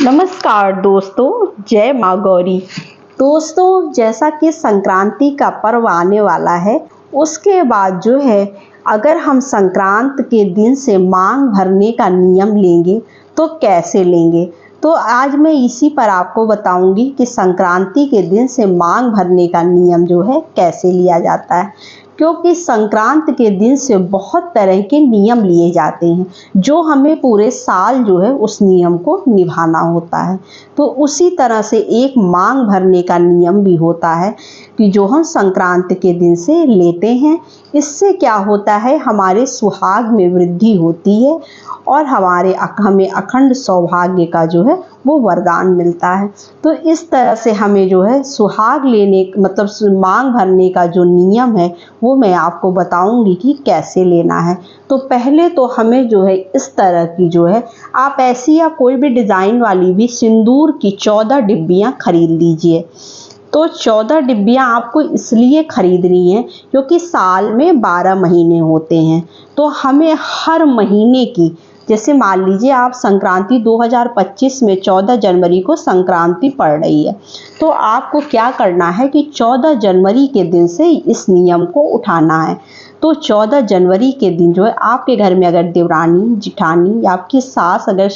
नमस्कार दोस्तों, जय माँ गौरी। दोस्तों, जैसा कि संक्रांति का पर्व आने वाला है, उसके बाद जो है अगर हम संक्रांत के दिन से मांग भरने का नियम लेंगे तो कैसे लेंगे। तो आज मैं इसी पर आपको बताऊंगी कि संक्रांति के दिन से मांग भरने का नियम जो है कैसे लिया जाता है, क्योंकि संक्रांत के दिन से बहुत तरह के नियम लिए जाते हैं जो हमें पूरे साल जो है उस नियम को निभाना होता है। तो उसी तरह से एक मांग भरने का नियम भी होता है कि जो हम संक्रांत के दिन से लेते हैं। इससे क्या होता है, हमारे सुहाग में वृद्धि होती है और हमें अखंड सौभाग्य का जो है वो वरदान मिलता है। तो इस तरह से हमें जो है सुहाग लेने मतलब मांग भरने का जो नियम है वो मैं आपको बताऊंगी कि कैसे लेना है। तो पहले तो हमें जो है इस तरह की जो है आप ऐसी या कोई भी डिज़ाइन वाली भी सिंदूर की 14 डिब्बियाँ खरीद लीजिए। तो 14 डिब्बियाँ आपको इसलिए खरीदनी है क्योंकि साल में 12 महीने होते हैं। तो हमें हर महीने की, जैसे मान लीजिए आप संक्रांति 2025 में 14 जनवरी को संक्रांति पड़ रही है, तो आपको क्या करना है कि 14 जनवरी के दिन से इस नियम को उठाना है। तो 14 जनवरी के दिन जो है आपके घर में अगर देवरानी जिठानी या आपकी सास अगर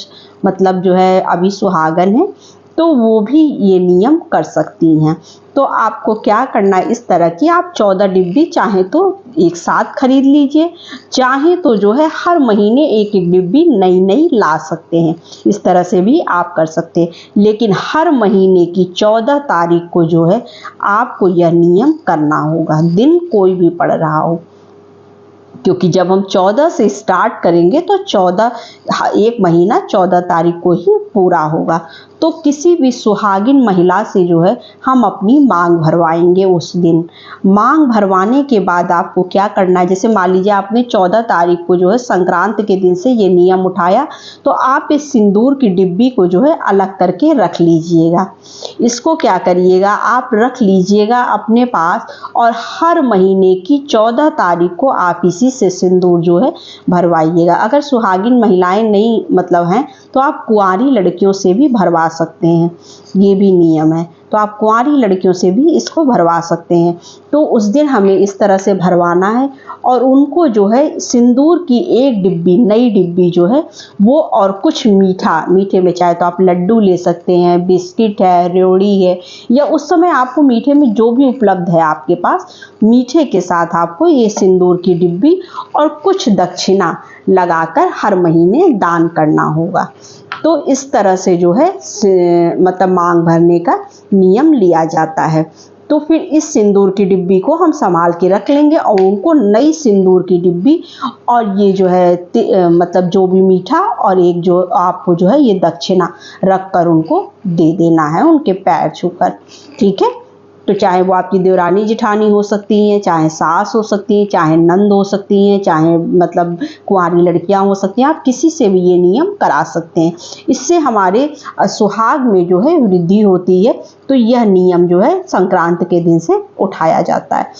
मतलब जो है अभी सुहागन है तो वो भी ये नियम कर सकती हैं। तो आपको क्या करना है, इस तरह की आप 14 डिब्बी चाहे तो एक साथ खरीद लीजिए, चाहे तो जो है हर महीने एक एक डिब्बी नई नई ला सकते हैं। इस तरह से भी आप कर सकते हैं, लेकिन हर महीने की 14 तारीख को जो है आपको यह नियम करना होगा, दिन कोई भी पड़ रहा हो। क्योंकि जब हम 14 से स्टार्ट करेंगे तो 14 एक महीना 14 तारीख को ही पूरा होगा। तो किसी भी सुहागिन महिला से जो है हम अपनी मांग भरवाएंगे उस दिन। मांग भरवाने के बाद आपको क्या करना है, जैसे मान लीजिए आपने 14 तारीख को जो है संक्रांत के दिन से ये नियम उठाया, तो आप इस सिंदूर की डिब्बी को जो है अलग करके रख लीजिएगा। इसको क्या करिएगा, आप रख लीजिएगा अपने पास और हर महीने की 14 तारीख को आप इसी से सिंदूर जो है भरवाइएगा। अगर सुहागिन महिलाएं नहीं मतलब हैं तो आप कुंवारी लड़कियों से भी भरवा सकते हैं, ये भी नियम है। तो आप कुंवारी लड़कियों से भी इसको भरवा सकते हैं। तो उस दिन हमें इस तरह से भरवाना है और उनको जो है सिंदूर की एक डिब्बी, नई डिब्बी जो है वो, और कुछ मीठे में चाहे तो आप लड्डू ले सकते हैं, बिस्किट है, रेवड़ी है, या उस समय आपको मीठे में जो भी उपलब्ध है आपके पास, मीठे के साथ आपको ये सिंदूर की डिब्बी और कुछ दक्षिणा लगाकर हर महीने दान करना होगा। तो इस तरह से जो है मतलब मांग भरने का नियम लिया जाता है। तो फिर इस सिंदूर की डिब्बी को हम संभाल के रख लेंगे और उनको नई सिंदूर की डिब्बी और ये जो है मतलब जो भी मीठा और एक जो आपको जो है ये दक्षिणा रख कर उनको दे देना है, उनके पैर छूकर। ठीक है। तो चाहे वो आपकी देवरानी जिठानी हो सकती हैं, चाहे सास हो सकती हैं, चाहे नंद हो सकती हैं, चाहे मतलब कुंवारी लड़कियां हो सकती हैं, आप किसी से भी ये नियम करा सकते हैं। इससे हमारे सुहाग में जो है वृद्धि होती है। तो यह नियम जो है संक्रांत के दिन से उठाया जाता है।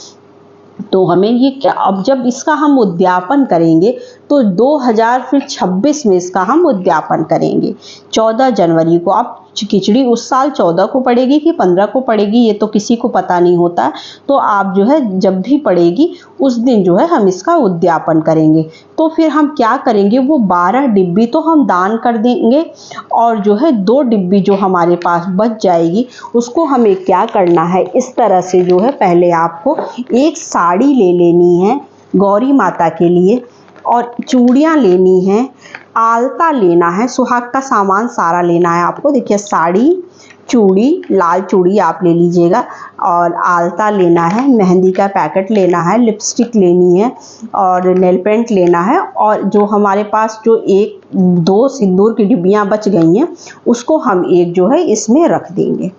तो हमें ये क्या, अब जब इसका हम उद्यापन करेंगे तो 2026 में इसका हम उद्यापन करेंगे। 14 जनवरी को आप खिचड़ी उस साल 14 को पड़ेगी कि 15 को पड़ेगी ये तो किसी को पता नहीं होता। तो आप जो है जब भी पड़ेगी उस दिन जो है हम इसका उद्यापन करेंगे। तो फिर हम क्या करेंगे, वो 12 डिब्बी तो हम दान कर देंगे और जो है 2 डिब्बी जो हमारे पास बच जाएगी उसको हमें क्या करना है, इस तरह से जो है पहले आपको एक साड़ी ले लेनी है गौरी माता के लिए, और चूड़ियाँ लेनी हैं, आलता लेना है, सुहाग का सामान सारा लेना है आपको। देखिए साड़ी, चूड़ी, लाल चूड़ी आप ले लीजिएगा, और आलता लेना है, मेहंदी का पैकेट लेना है, लिपस्टिक लेनी है और नेल पेंट लेना है। और जो हमारे पास जो 1-2 सिंदूर की डिब्बियाँ बच गई हैं उसको हम एक जो है इसमें रख देंगे।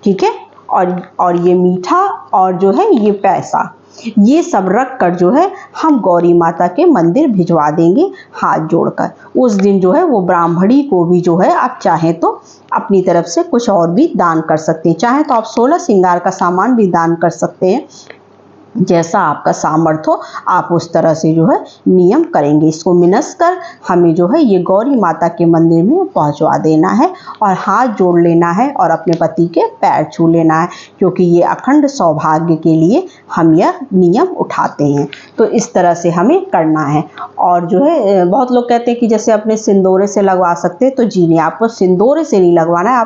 ठीक है। और ये मीठा और जो है ये पैसा, ये सब रख कर जो है हम गौरी माता के मंदिर भिजवा देंगे हाथ जोड़कर। उस दिन जो है वो ब्राह्मणी को भी जो है आप चाहें तो अपनी तरफ से कुछ और भी दान कर सकते हैं, चाहे तो आप 16 श्रृंगार का सामान भी दान कर सकते हैं। जैसा आपका सामर्थ्य हो आप उस तरह से जो है नियम करेंगे। इसको मिनस कर हमें जो है ये गौरी माता के मंदिर में पहुंचवा देना है और हाथ जोड़ लेना है और अपने पति के पैर छू लेना है, क्योंकि ये अखंड सौभाग्य के लिए हम यह नियम उठाते हैं। तो इस तरह से हमें करना है। और जो है बहुत लोग कहते हैं कि जैसे अपने सिंदूरे से लगवा सकते हैं, तो जी नहीं, आपको सिंदूरे से नहीं लगवाना है,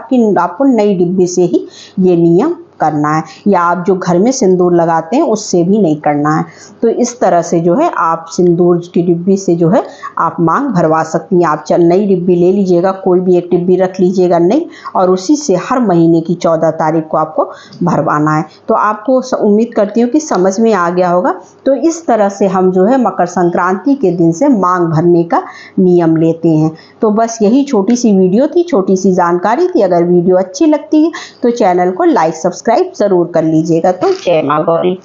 आपको नई डिब्बी से ही ये नियम करना है, या आप जो घर में सिंदूर लगाते हैं उससे भी नहीं करना है। तो इस तरह से जो है आप सिंदूर की डिब्बी से जो है आप मांग भरवा सकती हैं। आप नई डिब्बी ले लीजिएगा, कोई भी एक डिब्बी रख लीजिएगा नई, और उसी से हर महीने की 14 तारीख को आपको भरवाना है। तो आपको उम्मीद करती हूँ कि समझ में आ गया होगा। तो इस तरह से हम जो है मकर संक्रांति के दिन से मांग भरने का नियम लेते हैं। तो बस यही छोटी सी वीडियो थी, छोटी सी जानकारी थी। अगर वीडियो अच्छी लगती है तो चैनल को लाइक सब्सक्राइब ज़रूर कर लीजिएगा। तो जय माँ गौरी।